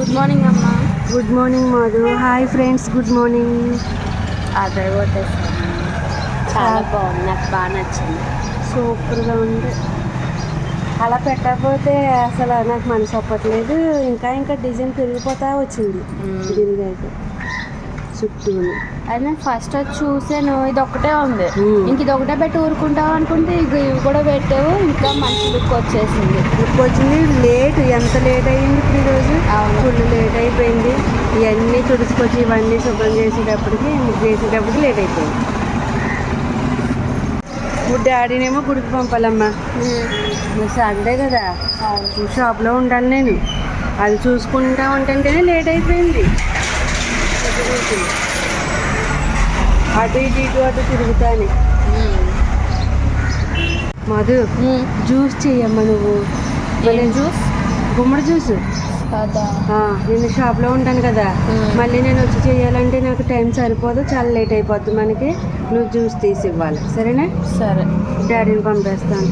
Good morning అమ్మా. Good morning Madhu. Hi friends, good morning. Order కొట్టేసాను. చాలా బాగుంది, నాకు బాగా నచ్చింది. సూపర్గా ఉంది. అలా పెట్టకపోతే అసలు నాకు మనసు ఒప్పట్లేదు. ఇంకా డిజైన్ పెరిగిపోతా వచ్చింది దీనికి అయితే చుట్టూ. అది నేను ఫస్ట్ వచ్చి చూసాను, ఇది ఒక్కటే ఉంది. ఇంక ఇది ఒకటే పెట్టి ఊరుకుంటావు అనుకుంటే ఇక ఇవి కూడా పెట్టావు, ఇంకా మంచి లుక్ వచ్చేసింది. లుక్ వచ్చింది. ఎంత లేట్ అయ్యింది ఇప్పుడు ఈరోజు. ఫుల్ లేట్ అయిపోయింది. ఇవన్నీ తుడుచుకొచ్చి ఇవన్నీ శుభ్రం చేసేటప్పటికి ముగ్గు వేసేటప్పటికి లేట్ అయిపోయింది. ఇప్పుడు డాడీనేమో గుడికి పంపాలమ్మా. సండే కదా, షాప్లో ఉండాలి నేను. అది చూసుకుంటా ఉంటేనే లేట్ అయిపోయింది. అటు ఇటు తిరుగుతాను. మధు, జ్యూస్ చెయ్యమ్మా నువ్వు. జ్యూస్? గుమ్మడి జ్యూస్. నేను షాప్లో ఉంటాను కదా, మళ్ళీ నేను వచ్చి చేయాలంటే నాకు టైం సరిపోదు, చాలా లేట్ అయిపోద్ది మనకి. నువ్వు జ్యూస్ తీసి ఇవ్వాలి, సరేనా? సరే. డాడీని పంపేస్తాను.